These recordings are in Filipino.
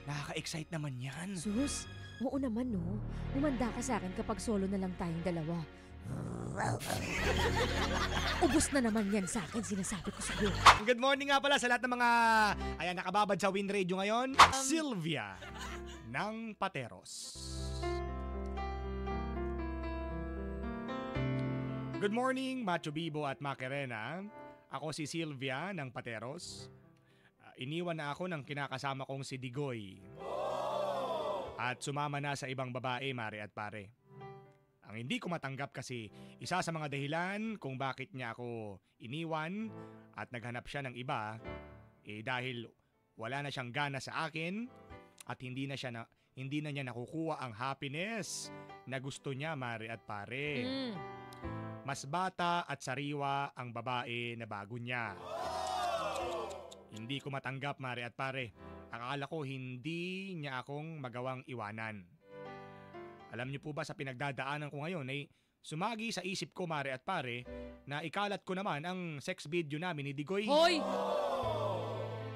Nakaka-excite naman yan. Sus, oo naman no. Umanda ka sa akin kapag solo na lang tayong dalawa. Ubus na naman yan sa akin, sinasabi ko sa'yo. Good morning nga pala sa lahat ng mga nakababad sa Win Radio ngayon. Sylvia ng Pateros. Good morning, Macho Bibo at Macarena. Ako si Sylvia ng Pateros. Iniwan na ako ng kinakasama kong si Digoy. At sumama na sa ibang babae, mare at pare. Ang hindi ko matanggap kasi isa sa mga dahilan kung bakit niya ako iniwan at naghanap siya ng iba dahil wala na siyang gana sa akin at hindi na niya nakukuha ang happiness na gusto niya, mare at pare. Mas bata at sariwa ang babae na bago niya. Hindi ko matanggap, mare at pare. Akala ko hindi niya akong magawang iwanan. Alam niyo po ba sa pinagdadaanan ko ngayon ay sumagi sa isip ko, mare at pare, na ikalat ko naman ang sex video namin ni Digoy. Hoy!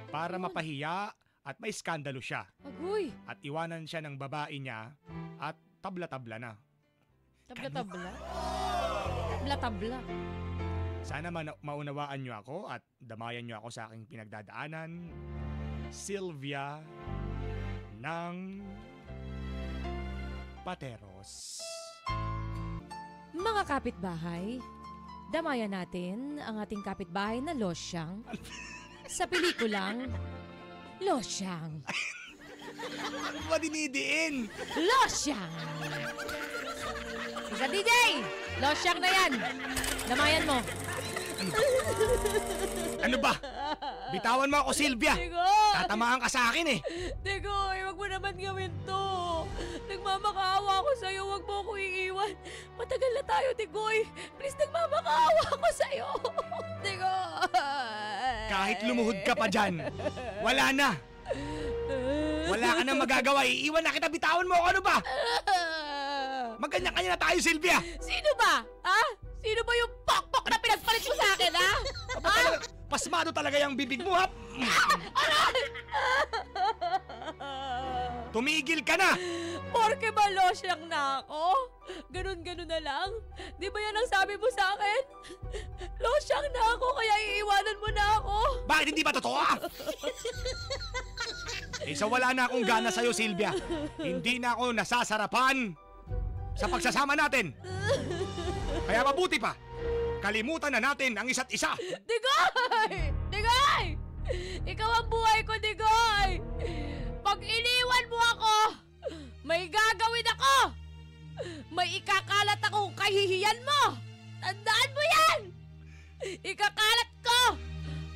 Para mapahiya at may skandalo siya. Agoy! At iwanan siya ng babae niya at tabla-tabla na. Tabla-tabla? Tabla-tabla. Sana maunawaan niyo ako at damayan niyo ako sa aking pinagdadaanan. Sylvia ng Pateros. Mga kapitbahay, damayan natin ang ating kapitbahay na Losyang sa pelikulang Losyang. Ano ba dinidiin? Losyang! Isa DJ! Losyang na yan! Damayan mo! Ano ba? Bitawan mo ako, Sylvia! Digoy! Tatamaan ka sa akin eh! Digoy, wag mo naman gawin to! Nagmamakaawa ako sa'yo, wag mo ako iiwan! Matagal na tayo, Digoy! Please, nagmamakaawa ako sa'yo! Digoy! Kahit lumuhod ka pa dyan, wala na! Wala ka nang magagawa, iiwan na kita, bitawan mo ako, ano ba? Magkanya-kanya na tayo, Sylvia! Sino ba? Ha? Sino ba yung pokpok na pinagpalit mo sa akin, ha? Pasmado talaga yung bibig mo, ha? Tumigil ka na! Porke ba losyang na ako? Ganun-ganun na lang? Di ba yan ang sabi mo sa akin? Losyang na ako, kaya iiwanan mo na ako. Bakit hindi ba totoo, ah? So wala na akong gana sa'yo, Sylvia. Hindi na ako nasasarapan sa pagsasama natin. Kaya mabuti pa, kalimutan na natin ang isa't isa. Digoy! Digoy! Ikaw ang buhay ko, Digoy! Pag iniwan mo ako, may gagawin ako! May ikakalat akong kahihiyan mo! Tandaan mo yan! Ikakalat ko!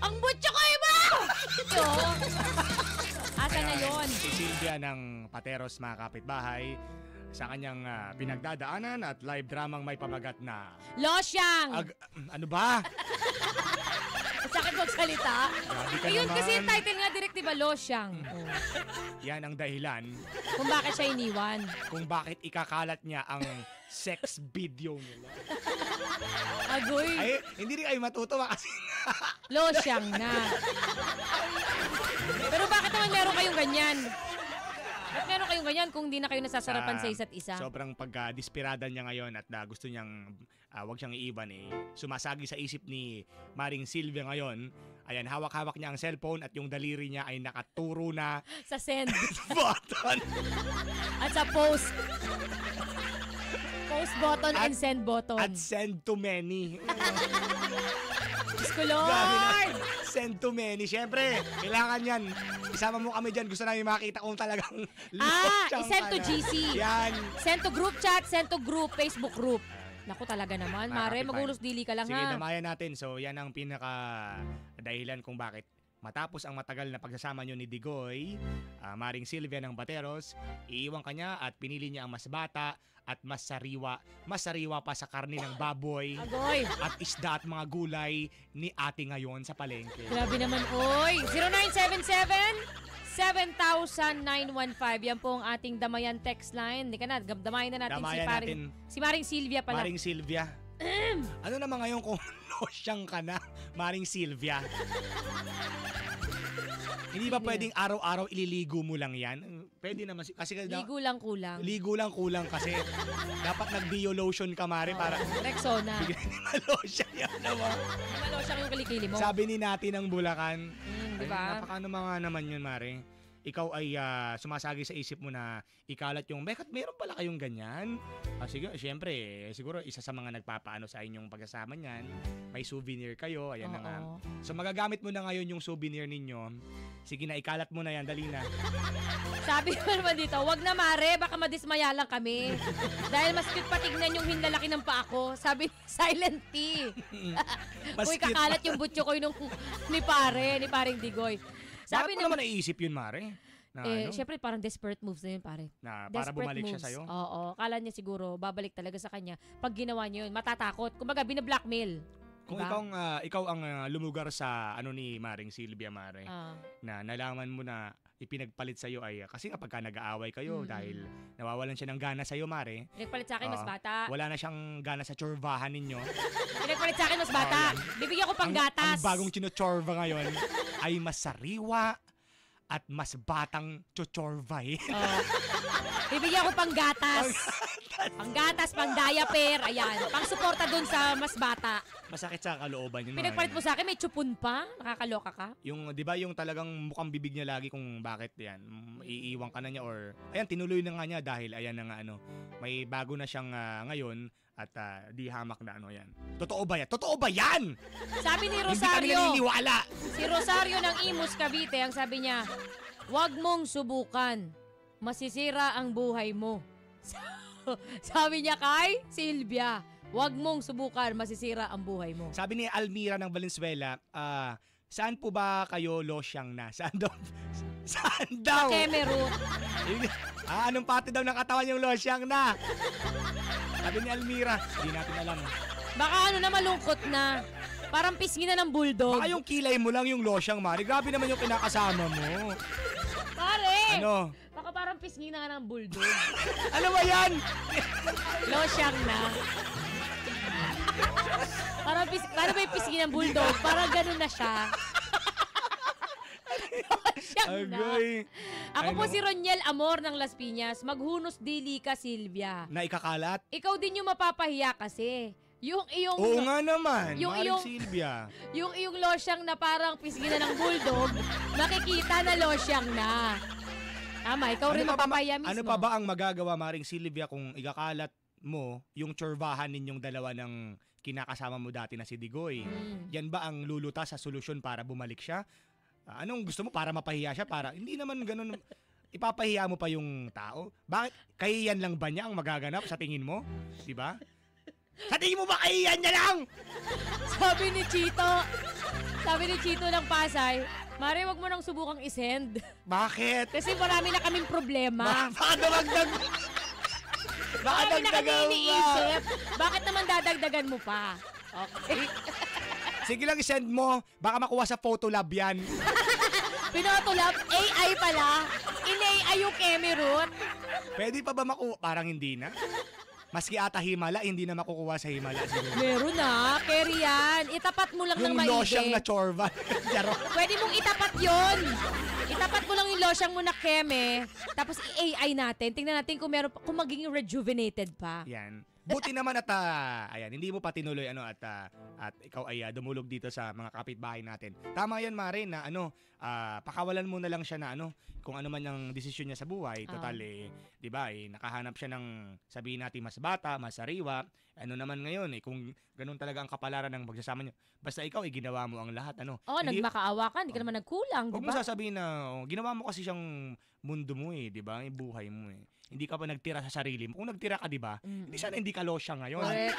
Ang butchokoy mo! Asa na yun? Si Sylvia ng Pateros, mga kapitbahay, sa kanyang pinagdadaanan at live dramang may pamagat na Losyang! ano ba? Sakit magsalita? Grabe ka Ayun naman. kasi yung title nga direct, diba? Losyang. Yan ang dahilan Kung bakit siya iniwan. kung bakit ikakalat niya ang sex video nila. Agoy, Ay, hindi rin kayo matutuwa kasi losyang na. Pero bakit naman meron kayong ganyan? Ba't meron kayong ganyan kung hindi na kayo nasasarapan sa isa't isa? sobrang pagka-desperada niya ngayon at gusto niyang wag siyang iiwan sumasagi sa isip ni Maring Sylvia ngayon. Ayan, hawak-hawak niya ang cellphone at yung daliri niya ay nakaturo na Sa send button. at sa post. Post button and send button. At send to many. Diyos ko, Grabe na. Lord! Send to many. Siyempre, kailangan yan. Isama mo kami dyan. Gusto namin makita kung talagang losyang i-send to ka na. GC. Yan. Send to group chat, send to group, Facebook group. Naku talaga naman, Mare, Kapitbahay. magulos dili ka lang Sige, ha. damayan natin. So, yan ang pinaka dahilan kung bakit matapos ang matagal na pagsasama nyo ni Digoy, Maring Sylvia ng Pateros, iiwan kanya at pinili niya ang mas bata at mas sariwa pa sa karne ng baboy Agoy! at isda at mga gulay ni ate ngayon sa palengke. Grabe naman, oy! 0977-7000-915. Yan po ang ating damayan text line. Hindi ka na, damayan na natin Damayan si Maring Sylvia pala. Maring Sylvia. Ano naman ngayon kung losyang ka na, Maring Sylvia? Hindi ba pwedeng araw-araw ililigo mo lang yan? Pwede naman. Kasi Ligo lang kulang. ligo lang kulang kasi dapat nag-bio lotion ka, Mare, para Rexona. lotion yan naman. Malo siya yung kilikili mo. Sabi ni Nati ng Bulacan, Di ba? napakano mga naman yun, Mare. Ikaw ay sumasagi sa isip mo na ikalat yung, bakit meron pala kayong ganyan? Sige, syempre, siguro isa sa mga nagpapaano sa inyong pagkasama niyan, may souvenir kayo, ayan na nga. Oo. So magagamit mo na ngayon yung souvenir ninyo. Sige na, ikalat mo na yan, dali na. Sabi ko naman dito, wag na Mare, baka madismaya lang kami. Dahil mas cute patignan yung hinlalaki ng paa ko. Sabi ni Silent T. Mas Uy, cute kakalat yung butyo ko nung ni Paring Digoy. Sabi Sabi mo naman naisip yun, Mare? Na, syempre parang desperate moves na yun, pare. na para Desperate bumalik siya moves. sa'yo? Oo, kala niya siguro babalik talaga sa kanya. Pag ginawa niya yun, matatakot. Kumbaga, binablockmail. Kung Diba? ikaw ang lumugar sa ni Maring Silvia, Mare, Ah. na nalaman mo na ipinagpalit sa'yo ay, kasi kapag ka nag-aaway kayo Mm-mm. dahil nawawalan siya ng gana sa'yo, Mare, Pinagpalit sa akin, mas bata. wala na siyang gana sa tsorvahan ninyo. Pinagpalit sa akin, mas bata. Bibigyan ko pang gatas. Ang bagong chinotsorva ngayon ay mas sariwa at mas batang tsorvay. Oh. Bibigyan ko pang gatas. Pang gatas, pang diaper, ayan. Pang suporta dun sa mas bata. Masakit sa kalooban yun. Pinagpalit mo sa akin, may chupon pa. Nakakaloka ka. Yung, di ba yung talagang mukhang bibig niya lagi kung bakit yan, iiwan ka na niya or, ayan, tinuloy na nga niya dahil, ayan na nga, may bago na siyang ngayon at di hamak na yan. Totoo ba yan? Totoo ba yan? Sabi ni Hindi kami Rosario, naniniwala. si Rosario ng Imus Cavite, ang sabi niya, "Huwag mong subukan. Masisira ang buhay mo." Sabi niya kay Silvia, "Huwag mong subukan. Masisira ang buhay mo." Sabi ni Almira ng Valenzuela, saan po ba kayo losyang na? Saan daw? Saan daw? Kemerut. Anong pati daw ng katawan yung losyang na? Sabi ni Almira, hindi natin alam. Baka malungkot na. Parang pisngi na ng bulldog. Baka yung kilay mo lang yung losyang, Mari. Grabe naman yung kinakasama mo. Pare! Ano? Baka parang pisngi na nga ng bulldog. Ano ba yan? Losyang na. Parang may pisngi ng bulldog. Parang ganun na siya. Losyang na. Agoy. Ako po Ano? si Roniel Amor ng Las Piñas. Maghunos dili ka, Silvia. Na ikakalat? Ikaw din yung mapapahiya kasi. Yung iyong Oo nga naman, Yung Maring iyong- Silvia. yung iyong losyang na parang pisngi na ng bulldog, makikita na losyang na. Tama, ikaw rin mapapahiya mismo. Ano pa ba ang magagawa, Maring Silvia, kung ikakalat mo yung tsorbahan ninyong dalawa ng kinakasama mo dati na si Digoy? Yan ba ang lulutas sa solusyon para bumalik siya? Anong gusto mo para mapahiya siya? Para hindi naman ganun. Ipapahiya mo pa yung tao? Bakit? Kahiyan lang ba niya ang magaganap sa tingin mo? Di ba? Sa tingin mo ba kahiyan niya lang? Sabi ni Chito ng Pasay, "Mare, wag mo nang subukang isend. Bakit? Kasi marami na kaming problema. Baka dumagdag. Baka Marami na kami dagdagan ba? iniisip. Bakit naman dadagdagan mo pa?" Okay. Sige lang, isend mo. Baka makuha sa Photolab yan. Pinotolab, AI pala. In-AI yung Kemerut. Pwede pa ba makuha? Parang hindi na. Maski ata Himala, hindi na makukuha sa Himala siguro. Meron na, carry yan. Itapat mo lang ng Yung maigi. losyang na chorva. Jaro. Pwede mong itapat yon. Itapat mo lang yung losyang mo na Keme, tapos i-AI natin. Tingnan natin kung meron kung magiging rejuvenated pa. Yan. Buti naman at ayan, hindi mo pa tinuloy at ikaw ay dumulog dito sa mga kapitbahay natin. Tama yan, Mare, na pakawalan mo na lang siya na kung ano man yung desisyon niya sa buhay. Total 'di ba? Nakahanap siya ng sabihin natin mas bata, mas sariwa. Ano naman ngayon kung ganun talaga ang kapalaran ng pagsasama niyo. Basta ikaw ginawa mo ang lahat Oo, nagmakaawa ka, hindi ka naman nagkulang, di Huwag mo ba? sasabihin na ginawa mo kasi siyang mundo mo 'di ba? Yung buhay mo Hindi ka pa nagtira sa sarili mo. Kung nagtira ka, 'di ba? Hindi sana hindi ka losya ngayon. Correct.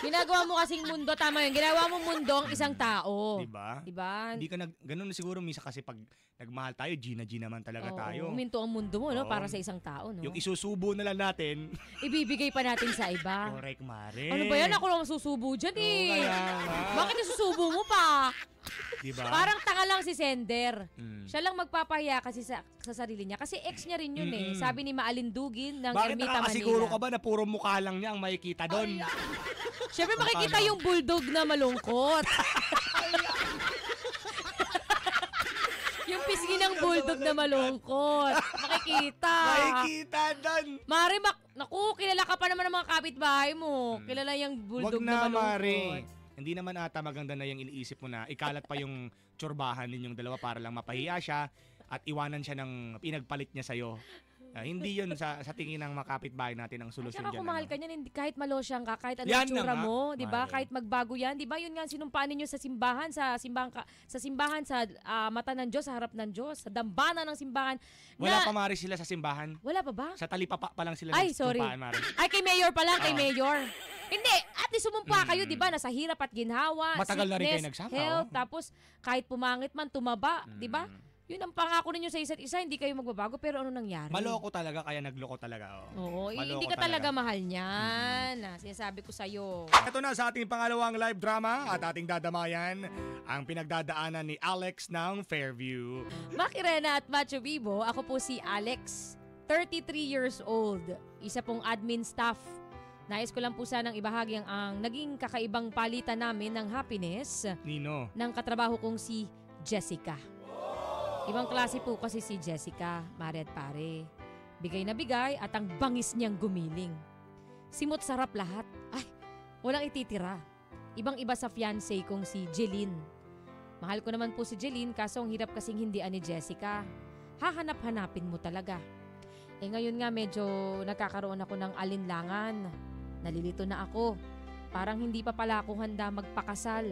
Ginagawa mo kasing mundo, tama yun. Ginawa mo mundo ang isang tao. 'Di ba? Diba? Hindi ka ganun siguro minsan kasi pag nagmahal tayo, G naman talaga tayo. Uminto ang mundo mo, no? Oo. Para sa isang tao, no? Yung isusubo na lang natin. Ibibigay pa natin sa iba. Correct, Mare. Ano ba yan? Ako lang masusubo dyan, eh. Kaya nga. Bakit isusubo mo pa? Diba? Parang tanga lang si Sender. Mm. Siya lang magpapahiya kasi sa sarili niya. Kasi ex niya rin yun eh. Mm-mm. Sabi ni Maalindugin ng Bakit Ermita nakakasiguro Manila. ka ba na puro mukha lang niya ang makikita doon? Siyempre makikita Paano? yung bulldog na malungkot. Yung pisngi ng buldog na malungkot. Makikita. Makikita doon. Mari, naku, kilala ka pa naman ng mga kapitbahay mo. Kilala yung buldog Wag na na, malungkot. Mari. Hindi naman ata maganda na yung iniisip mo na ikalat pa yung tsurbahan ninyong dalawa para lang mapahiya siya at iwanan siya ng pinagpalit niya sa'yo. Hindi yun sa tingin ng mga kapitbahay natin ang solusyon Tsaka dyan. kung mahal ka niyan, kahit malosyang ka, kahit ano Yan yung na tsura nga, mo, di ba? Mari. Kahit magbago yan, di ba? Yun nga ang sinumpaan ninyo sa simbahan, sa mata ng Diyos, sa harap ng Diyos, sa dambana ng simbahan. Wala pa, Mari, sila sa simbahan. Wala pa ba? Sa talipapa pa lang sila Ay, sorry. nagsumpaan, Mari. Ay, kay Mayor pa lang, kay Oo. Mayor. Hindi, at least sumumpa kayo, di ba? Nasa hirap at ginhawa, Matagal na rin kayo sickness, nagsama, health, oh. tapos kahit pumangit man, tumaba, di ba? Yun ang pangako ninyo sa isa't isa, hindi kayo magbabago, pero ano nangyari? Maloko talaga, kaya nagloko talaga. Oo, Maloko hindi ka talaga mahal niyan. Sinasabi ko sa'yo. Ito na sa ating pangalawang live drama at ating dadamayan ang pinagdadaanan ni Alex ng Fairview. Makirena at Macho Bibo, ako po si Alex, 33 years old, isa pong admin staff. Nais ko lang po sanang ibahagi ang naging kakaibang palitan namin ng happiness Nino. ng katrabaho kong si Jessica. Ibang klase po kasi si Jessica, mare at pare. Bigay na bigay at ang bangis niyang gumiling. Simot sarap lahat. Ay, walang ititira. Ibang-iba sa fiancé kong si Jeline. Mahal ko naman po si Jeline kaso ang hirap kasing hindian ni Jessica. Hahanap-hanapin mo talaga. Ngayon nga medyo nagkakaroon ako ng alinlangan. Nalilito na ako. Parang hindi pa pala ako handa magpakasal.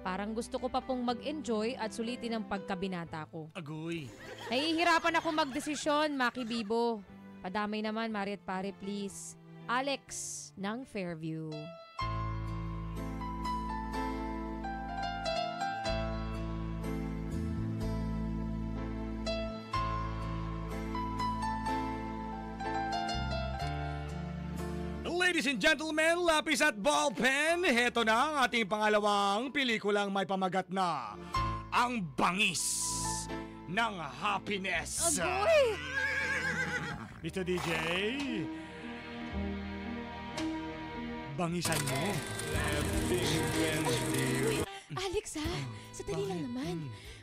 Parang gusto ko pa pong mag-enjoy at sulitin ang pagkabinata ko. Agoy. Nahihirapan ako magdesisyon, Maki Bibo. Padamay naman, Mari at Pare, please. Alex ng Fairview. Ladies and gentlemen, lapis at ballpen, heto na ang ating pangalawang pelikulang may pamagat na Ang Bangis ng Happiness. Agoy! Mr. DJ, bangisan mo. Alex ha, sandali lang naman.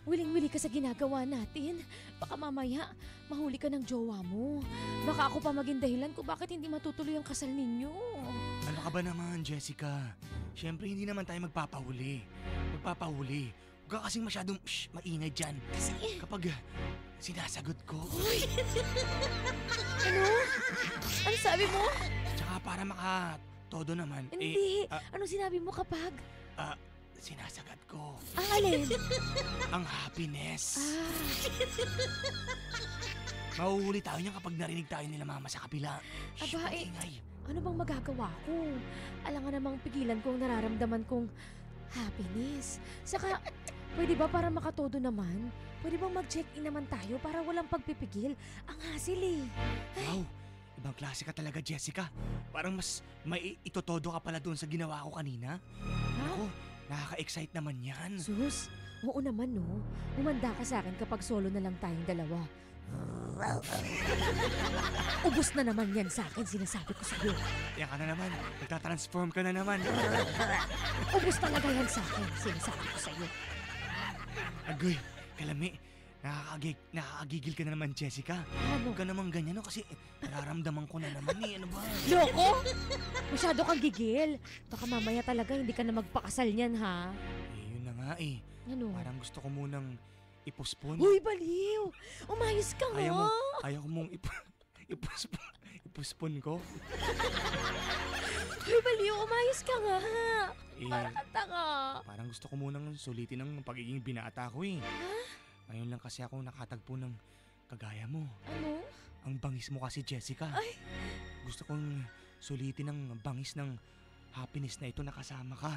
Wiling-wili ka sa ginagawa natin. Baka mamaya, mahuli ka ng jowa mo. Baka ako pa maging dahilan kung bakit hindi matutuloy ang kasal ninyo. Ano ka ba naman, Jessica? Siyempre, hindi naman tayo magpapahuli. Huwag ka kasing masyadong maingay dyan. Kasi, Kapag sinasagot ko, ano? Ano sabi mo? tsaka para makatodo naman, Hindi. Ano sinabi mo kapag? sinasagat ko Ang alin? ang happiness. Ah, Mahuhuli tayo niyan kapag narinig tayo nila mama sa kapila. Aba, Maingay. ano bang magagawa ko? Alam nga namang pigilan ko ang nararamdaman kong happiness. Saka, pwede ba para makatodo naman? Pwede bang mag-check-in naman tayo para walang pagpipigil? Ang hassle eh. Wow, ibang klase ka talaga, Jessica. Parang mas may itotodo ka pala doon sa ginawa ko kanina. Ako, nakaka-excite naman yan. Sus, oo naman no. Umanda ka sa akin kapag solo na lang tayong dalawa. Ubus na naman yan sa akin, sinasabi ko sa'yo. Yan ka na naman. Nagtatransform ka na naman. Ubus talaga yan sa akin, sinasabi ko sa'yo. Agoy, kalami. Nakakagigil ka na naman, Jessica. Ano? Huwag ka naman ganyan, no? Kasi nararamdaman ko na naman eh. Ano ba? Loko? Masyado kang gigil. Baka mamaya talaga hindi ka na magpakasal niyan, ha? Yun na nga eh. Ano? Parang gusto ko munang ipuspon. Uy, baliw! Umayos ka nga! Ayaw mong ipuspon ko. Uy, baliw! Umayos ka nga! Eh, Parang kanta ka. parang gusto ko munang sulitin ang pagiging binata ko eh. Ngayon lang kasi ako nakatagpo ng kagaya mo. Ano? Ang bangis mo kasi, Jessica. Ay. Gusto kong sulitin ang bangis ng happiness na ito na kasama ka.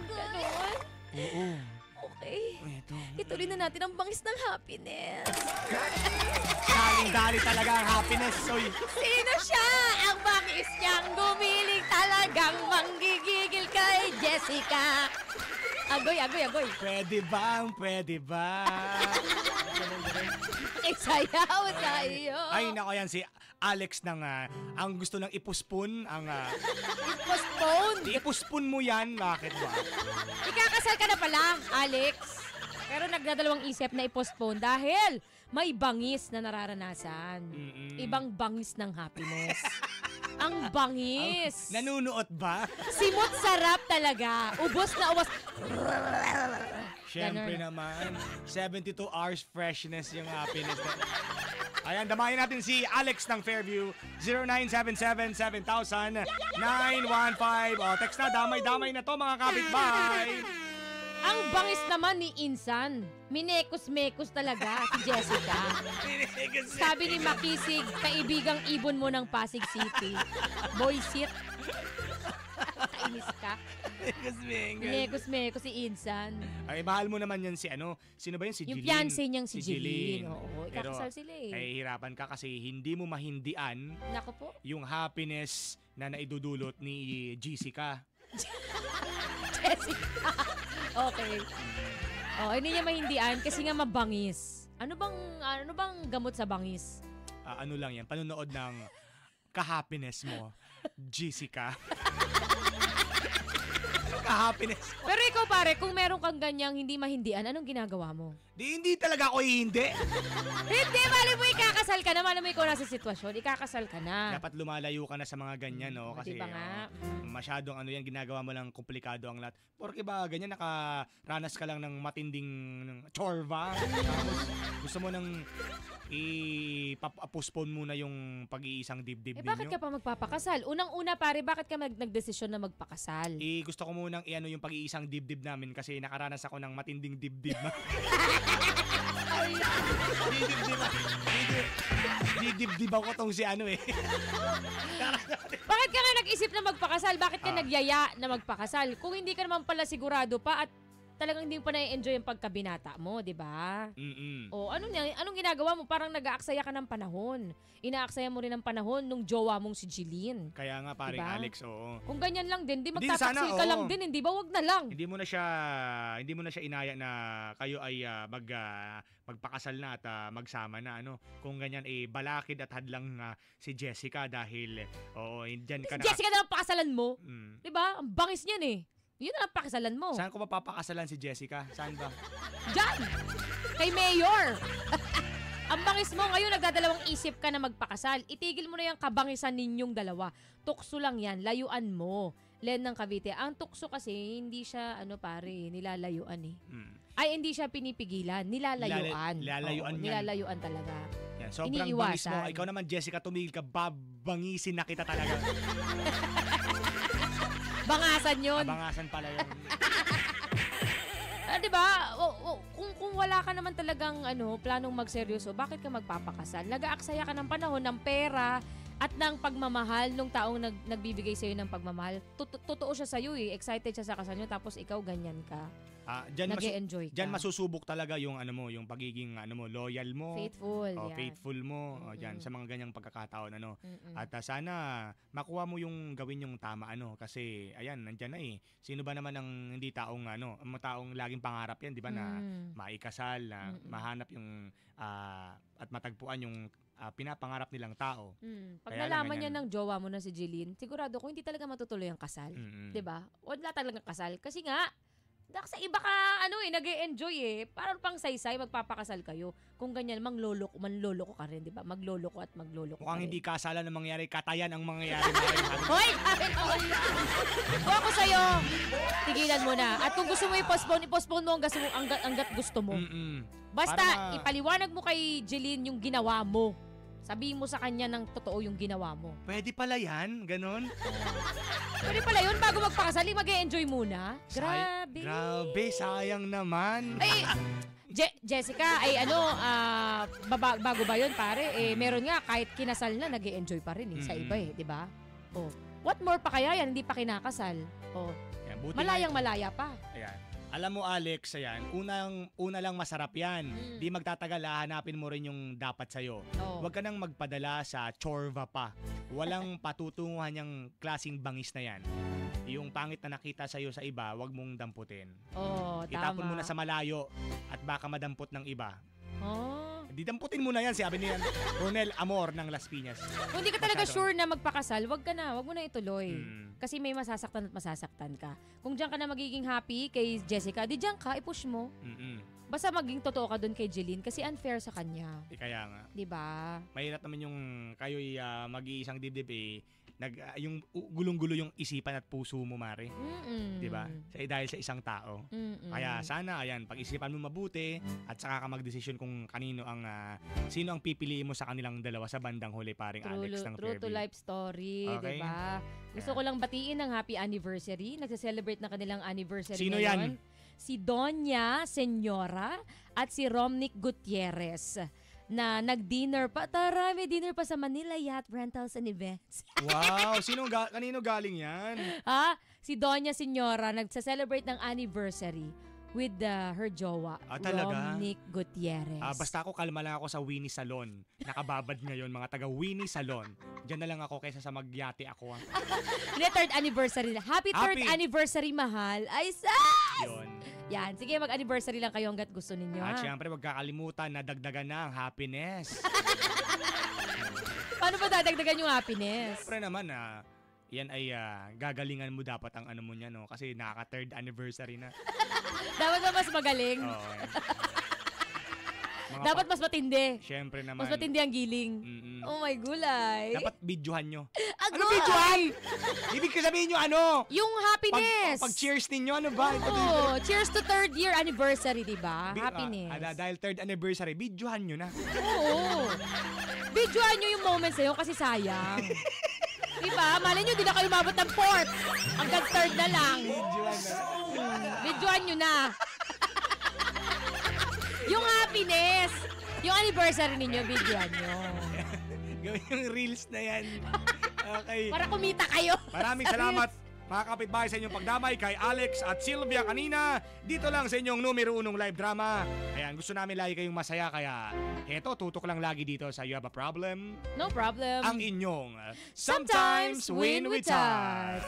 Ganon? Oo. Okay. Ito. Ituloy na natin ang bangis ng happiness. Daling-dali talaga ang happiness. Oy. Sino siya? Ang bangis niyang gumiling talagang manggigigil kay Jessica. Agoy, agoy, agoy. Pwede ba? Isayaw sa'yo. Ay, nako yan si Alex ng ang gusto nang ipuspon ang Postpone. ipuspon mo yan. Bakit ba? Ikakasal ka na pala, Alex. Pero nagdadalawang isip na i-postpone dahil may bangis na nararanasan. Ibang bangis ng happiness. Ang bangis. Nanunuot ba? Simot sarap talaga. Ubos na ubos. Siyempre naman, 72 hours freshness yung happiness. Ayan, damayin natin si Alex ng Fairview, 0977-7000-915. O, text na, damay-damay na to mga kapitbahay. Ang bangis naman ni Insan. Minekos-mekos talaga si Jessica. Sabi ni Makisig, kaibigang ibon mo ng Pasig City. Boysit. Kainis ka. Minekos-mekos si Insan. Ay, mahal mo naman yan si ano, sino ba yun? Si Yung Jeline. fiancé niyang si Jeline. Oo, Pero, ikakasal sila eh. nahihirapan ka kasi hindi mo mahindian Nako po. yung happiness na naidudulot ni Jessica. Jessica. Okay. Oh, hindi niya mahindian kasi nga mabangis. Ano bang gamot sa bangis? Ano lang yan, panunood ng ka-happiness mo, Jessica. Ka-happiness. Pero ikaw pare, kung meron kang ganyang hindi mahindian, anong ginagawa mo? Hindi talaga ako hindi. Hindi, mali mo ikakasal ka na. Mali mo ikaw nasa sitwasyon, ikakasal ka na. Dapat lumalayo ka na sa mga ganyan, no? Kasi Diba nga? masyadong ano yan, ginagawa mo lang komplikado ang lahat. Porque ba, ganyan nakaranas ka lang ng matinding chorva. Tapos gusto mo nang i-postpone muna yung pag-iisang dibdib ninyo. Bakit ka pa magpapakasal? Unang-una pare, bakit ka nagdesisyon na magpakasal? Gusto ko munang i-ano yung pag-iisang dibdib namin kasi nakaranas ako ng matinding dibdib. Dibdib ako tong si ano eh. Bakit ka nga nag-isip na magpakasal? Bakit ka nagyaya na magpakasal? Kung hindi ka naman pala sigurado pa at talagang hindi mo pa na-enjoy yung pagkabinata mo, di ba? O anong ginagawa mo? Parang nag-aaksaya ka ng panahon. Inaaksaya mo rin ng panahon nung jowa mong si Jeline. Kaya nga paring Diba? Alex, oo. Kung ganyan lang din, di Hindi, magtataksil sana, ka oo. lang din, hindi ba? Wag na lang. Hindi mo na siya inaya na kayo ay magpakasal na at magsama na ano. Kung ganyan balakid at hadlang si Jessica dahil diyan ka na. Jessica na lang pakasalan mo. Mm. Di ba? Ang bangis niyan eh. Yun na lang pakasalan mo. Saan ko mapapakasalan si Jessica? Saan ba? Diyan! Kay Mayor! Ang bangis mo, ngayon nagdadalawang isip ka na magpakasal. Itigil mo na yung kabangisan ninyong dalawa. Tukso lang yan, layuan mo. Len ng Cavite. Ang tukso kasi, hindi siya, nilalayuan eh. Ay, hindi siya pinipigilan. Nilalayuan. Nilalayuan yan. Nilalayuan talaga. Yan, sobrang bangis mo. Ikaw naman, Jessica, tumigil ka. Babangisin na kita talaga. Bangasan yun. Bangasan pala yun. Diba? Kung wala ka naman talagang planong magseryoso, bakit ka magpapakasal? Nag-aaksaya ka ng panahon, ng pera, at ng pagmamahal nung taong nagbibigay sa'yo ng pagmamahal. Totoo siya sa'yo eh. Excited siya sa kasal nyo, tapos ikaw ganyan ka. Diyan Nag-e-enjoy ka. masusubok talaga yung yung pagiging loyal mo. Faithful. Yan. Faithful mo. Diyan sa mga ganyang pagkakataon At sana makuha mo yung gawin yung tama kasi ayan nandiyan na eh. Sino ba naman ang hindi taong ang taong laging pangarap yan, 'di ba, na maikasal, na mahanap yung at matagpuan yung pinapangarap nilang tao. Pag Kaya nalaman lang niya ng jowa mo na si Jeline, sigurado ko hindi talaga matutuloy ang kasal. 'Di ba? Wala talagang kasal kasi nga sa iba ka nag-e-enjoy eh. Parang pang saysay magpapakasal kayo. Kung ganyan manloloko ka rin, 'di ba? Magloloko at magloloko. Mukhang hindi kasalan ang mangyayari, katayan ang mangyayari. Hoy! Kung ako sa'yo, tigilan mo na. At kung gusto mo i-postpone mo hanggat gusto mo. Basta, ipaliwanag mo kay Jeline yung ginawa mo. Sabihin mo sa kanya ng totoo yung ginawa mo. Pwede pala yan, ganon. Pwede pala yun, bago magpakasal, mag-e-enjoy muna. Grabe. Grabe, sayang naman. Ay, Jessica, bago ba yun pare? Meron nga, kahit kinasal na, nag-e-enjoy pa rin sa iba di ba? What more pa kaya yan, hindi pa kinakasal? Yan, Malayang-malaya pa. Ayan. Alam mo Alex, ayan, una lang masarap yan. Di magtatagal, hanapin mo rin yung dapat sa'yo. Huwag ka nang magpadala sa chorva pa. Walang patutunguhan yung klaseng bangis na yan. Yung pangit na nakita sa'yo sa iba, huwag mong damputin. Tama. Itapon mo na sa malayo at baka madampot ng iba. Oh. Di damputin mo na yan, sabi ni Ronel Amor ng Las Piñas. Kung hindi ka talaga sure na magpakasal, wag mo na ituloy. Kasi may masasaktan at masasaktan ka. Kung diyan ka na magiging happy kay Jessica, di diyan ka, i-push mo. Basta maging totoo ka doon kay Jeline kasi unfair sa kanya. Kaya nga. 'Di ba? Mahirap naman yung kayo'y mag-iisang dibdib yung gulong-gulo yung isipan at puso mo, Mare. 'Di ba? Dahil sa isang tao. Kaya sana ayan, pag-isipan mo mabuti at saka ka magdesisyon kung sino ang pipiliin mo sa kanilang dalawa sa bandang huli, paring Alex ng True to Fairview. life story, Okay. 'di ba? Gusto ko lang batiin ng happy anniversary. Nagse-celebrate na kanilang anniversary Sino ngayon. yan? Si Doña Senyora at si Romnick Gutierrez na nag-dinner pa. Tara, may dinner pa sa Manila Yacht Rentals and Events. Wow! Kanino galing yan? Ha? Si Doña Senyora nagse-celebrate ng anniversary with her jowa, Talaga? Romnick Gutierrez. Basta ako, kalma lang ako sa Winnie Salon. Nakababad ngayon, mga taga Winnie Salon. Diyan na lang ako kaysa sa magyate ako. Hindi, third anniversary. Happy third anniversary, mahal. Ay, sis! Yun. Yan, sige, mag-anniversary lang kayo hanggat gusto ninyo. At Ha? syempre, huwag kakalimutan na dagdagan na ang happiness. Paano ba dadagdagan yung happiness? Siyempre naman, yan ay gagalingan mo dapat ang ano mo niya, no? Kasi nakaka-third anniversary na. Dapat ba mas magaling? Oo. Dapat mas matindi. Siyempre naman. Mas matindi ang giling. Mm-mm. Oh my gulay. Dapat videohan nyo. Agos! Ano videohan? Ibig ko sabihin nyo ano? Yung happiness. Pag-cheers ninyo, ano ba? Oo, cheers to third year anniversary, diba? Happiness. Dahil third anniversary, videohan nyo na. Oo. Videohan nyo yung moments na yun kasi sayang. Diba? Malay nyo, di na kayo mabot ng fourth. Hanggang third na lang. Videohan na. Videohan nyo na. Yung happiness. Yung anniversary ninyo, videohan nyo. Gawin yung reels na yan. Okay. Para kumita kayo. Maraming salamat mga kapitbahay sa inyong pagdamay kay Alex at Sylvia kanina. Dito lang sa inyong numero 1 live drama. Ayan, gusto namin lagi kayong masaya kaya eto, tutok lang lagi dito sa You Have a Problem. No problem. Ang inyong Sometimes Win with Touch.